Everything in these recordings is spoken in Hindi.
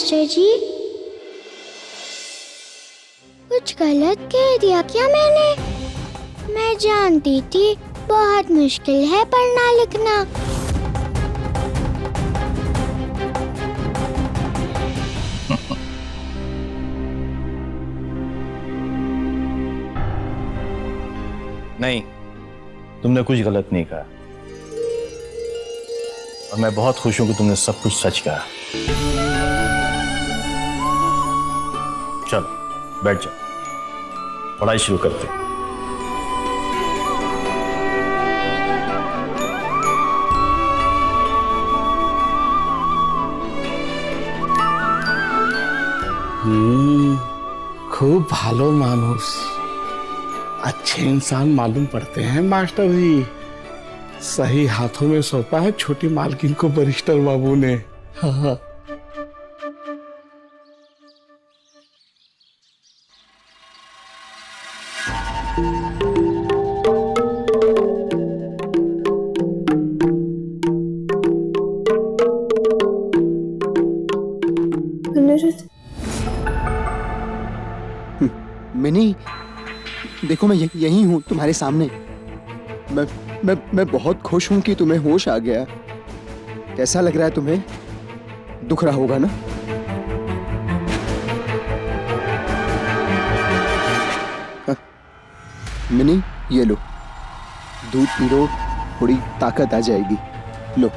मास्टर जी, कुछ गलत कह दिया क्या मैंने? मैं जानती थी बहुत मुश्किल है पढ़ना लिखना। नहीं, तुमने कुछ गलत नहीं कहा और मैं बहुत खुश हूं कि तुमने सब कुछ सच कहा। चलो बैठ जाओ, पढ़ाई शुरू करते हैं। खूब भालो मानुस, अच्छे इंसान मालूम पड़ते हैं मास्टर जी। सही हाथों में सौंपा है छोटी मालकिन को बरिस्टर बाबू ने। हाँ। मिनी, देखो मैं यही हूँ तुम्हारे सामने। मैं बहुत खुश हूँ कि तुम्हें होश आ गया। कैसा लग रहा है तुम्हें? दुख रहा होगा ना? मिनी, ये लो, दूध पी लो, थोड़ी ताकत आ जाएगी। लो।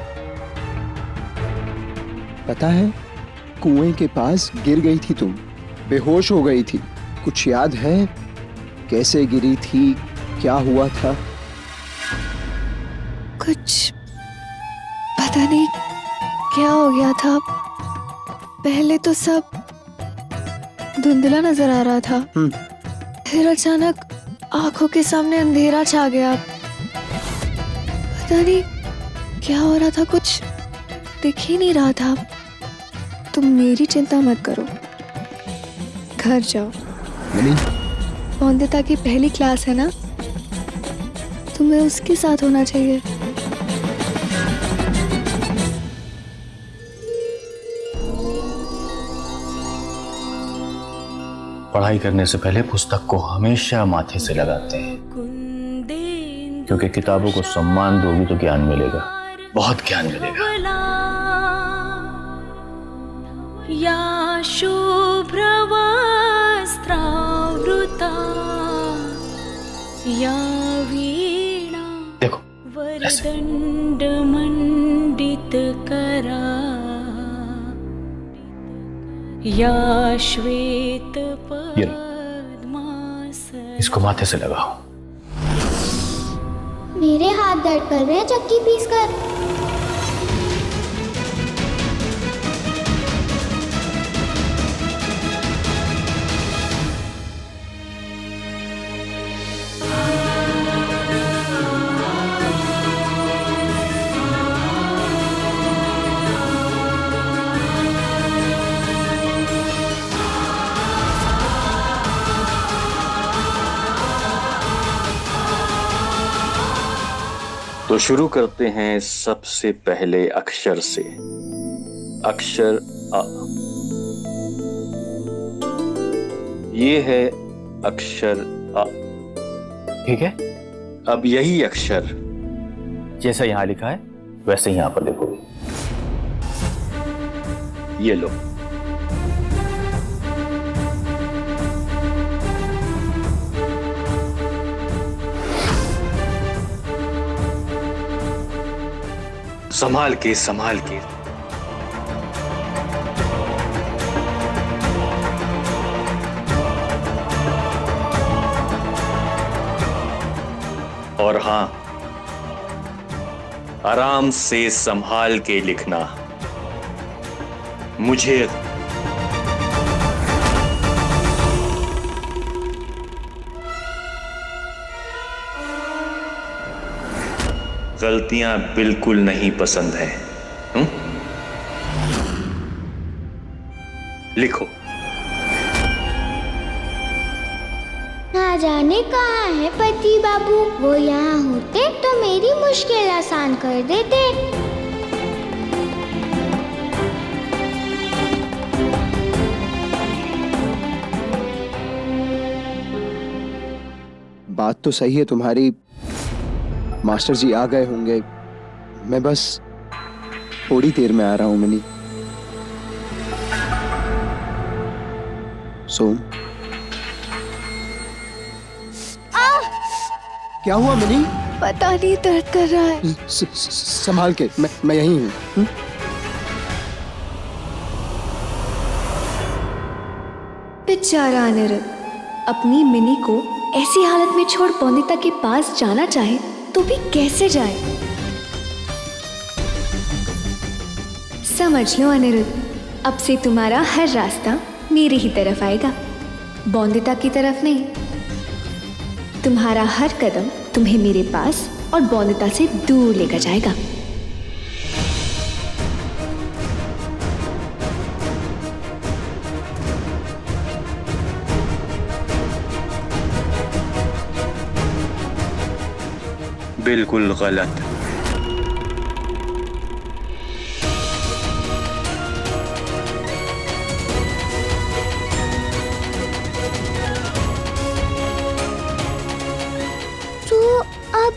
पता है, कुएं के पास गिर गई थी तुम, बेहोश हो गई थी। कुछ याद है? कैसे गिरी थी, क्या हुआ था? कुछ पता नहीं क्या हो गया था। पहले तो सब धुंधला नजर आ रहा था, फिर अचानक आंखों के सामने अंधेरा छा गया। पता नहीं क्या हो रहा था, कुछ दिख ही नहीं रहा था। तुम मेरी चिंता मत करो, घर जाओ। मौनदिता की पहली क्लास है ना, तुम्हें उसके साथ होना चाहिए। पढ़ाई करने से पहले पुस्तक को हमेशा माथे से लगाते हैं, क्योंकि किताबों को सम्मान दोगी तो ज्ञान मिलेगा, बहुत ज्ञान मिलेगा। या शुभ्रवस्त्रावृता या वीणा देखो वरदण्डमण्डितकरा या श्वेत पद्मासना। इसको माथे से लगाओ। मेरे हाथ दर्द कर रहे हैं चक्की पीस कर। तो शुरू करते हैं सबसे पहले अक्षर से। अक्षर अ। ये है अक्षर अ, ठीक है। अब यही अक्षर जैसा यहां लिखा है वैसे यहां पर लिखोगे। ये लो। संभाल के संभाल के। और हां, आराम से संभाल के लिखना। मुझे गलतियां बिल्कुल नहीं पसंद है। लिखो। ना जाने कहाँ है पति बाबू, वो यहाँ होते तो मेरी मुश्किल आसान कर देते। बात तो सही है तुम्हारी, मास्टर जी आ गए होंगे, मैं बस थोड़ी देर में आ रहा हूं मिनी। सोम, क्या हुआ मिनी? पता नहीं, दर्द कर रहा है। संभाल के, मैं यहीं हूं। बेचारा अनिरुद्ध अपनी मिनी को ऐसी हालत में छोड़ बौंदिता के पास जाना चाहे तो भी कैसे जाए। समझ लो अनिरुद्ध, अब से तुम्हारा हर रास्ता मेरी ही तरफ आएगा, बौंदिता की तरफ नहीं। तुम्हारा हर कदम तुम्हें मेरे पास और बौंदिता से दूर लेकर जाएगा। बिल्कुल गलत। तो अब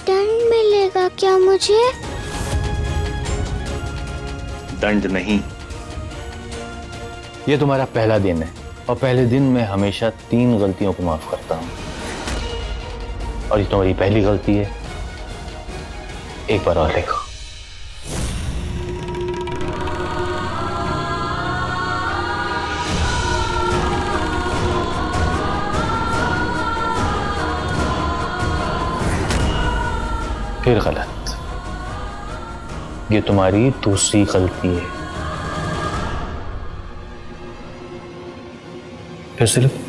दंड मिलेगा क्या मुझे? दंड नहीं, ये तुम्हारा पहला दिन है और पहले दिन मैं हमेशा 3 गलतियों को माफ करता हूं और ये तुम्हारी पहली गलती है। एक बार और लिखो। फिर गलत, ये तुम्हारी दूसरी गलती है। फिर से लिखो।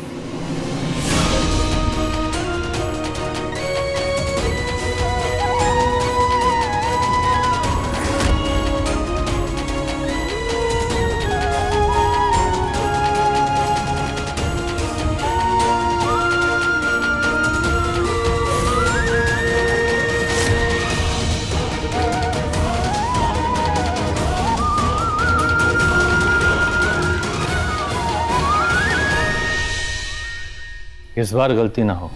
इस बार गलती ना हो।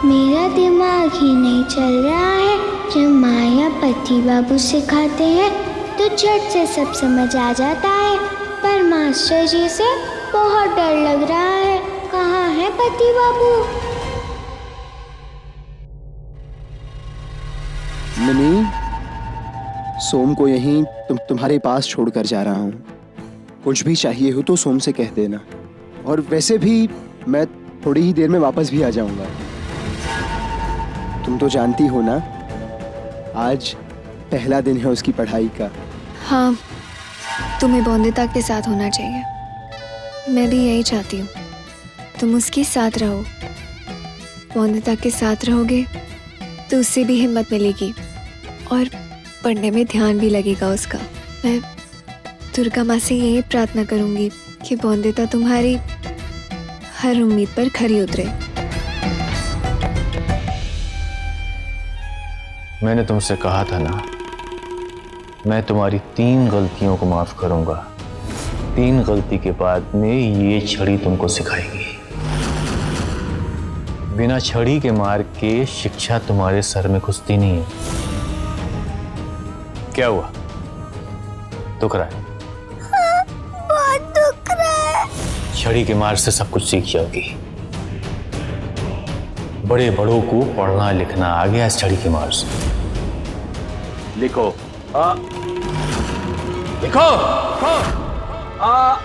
मेरा दिमाग ही नहीं चल रहा है। जब माया पति बाबू सिखाते हैं तो झट से सब समझ आ जाता है, पर मास्टर जी से बहुत डर लग रहा है। कहाँ है पति बाबू? मिनी, सोम को यहीं तुम्हारे पास छोड़कर जा रहा हूँ। कुछ भी चाहिए हो तो सोम से कह देना, और वैसे भी मैं थोड़ी ही देर में वापस भी आ जाऊंगा। तुम तो जानती हो ना, आज पहला दिन है उसकी पढ़ाई का। हाँ, तुम्हें बौंदिता के साथ होना चाहिए। मैं भी यही चाहती हूँ, तुम उसके साथ रहो। बौंदिता के साथ रहोगे तो उससे भी हिम्मत मिलेगी और पढ़ने में ध्यान भी लगेगा उसका। मैं दुर्गा माँ से यही प्रार्थना करूँगी कि बौंदिता तुम्हारी हर उम्मीद पर खरी उतरे। मैंने तुमसे कहा था ना, मैं तुम्हारी 3 गलतियों को माफ करूंगा। 3 गलती के बाद में ये छड़ी तुमको सिखाएगी। बिना छड़ी के मार के शिक्षा तुम्हारे सर में घुसती नहीं है। क्या हुआ? दुख रहा है? हाँ, बहुत दुख रहा है। छड़ी के मार से सब कुछ सीख जाओगी। बड़े बड़ों को पढ़ना लिखना आ गया इस छड़ी की मार से। लिखो आ, लिखो आ।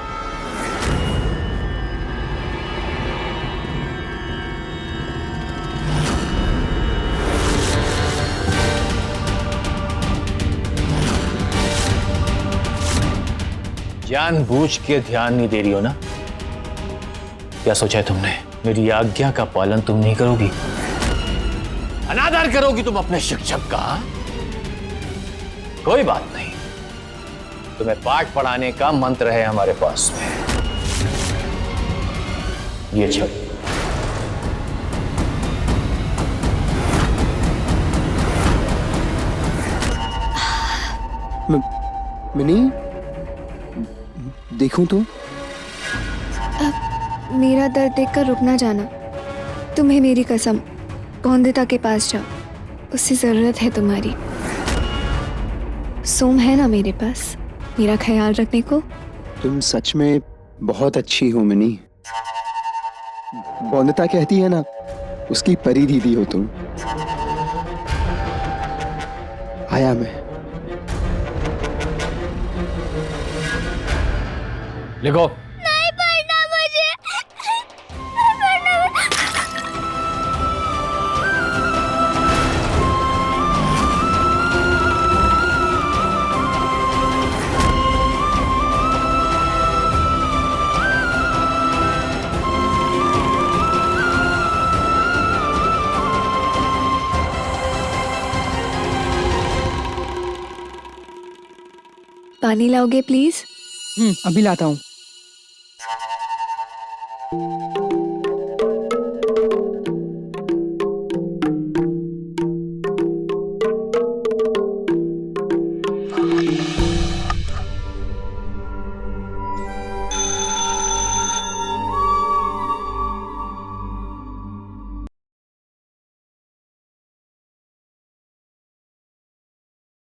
जानबूझ के ध्यान नहीं दे रही हो ना? क्या सोचा है तुमने? मेरी आज्ञा का पालन तुम नहीं करोगी? अनादर करोगी तुम अपने शिक्षक का? कोई बात नहीं, तुम्हें पाठ पढ़ाने का मंत्र है हमारे पास में। ये छड़ मिनी, देखूं तो? मेरा दर्द देखकर रुक ना जाना। तुम्हें मेरी कसम, बौंदिता के पास जाओ, उससे जरूरत है तुम्हारी। सोम है ना मेरे पास, मेरा ख्याल रखने को। तुम सच में बहुत अच्छी हो मिनी। बौंदिता कहती है ना, उसकी परी दीदी हो तुम। आया मैं। लिखो। नहीं पढ़ना मुझे, नहीं पढ़ना। पानी लाओगे प्लीज? अभी लाता हूँ।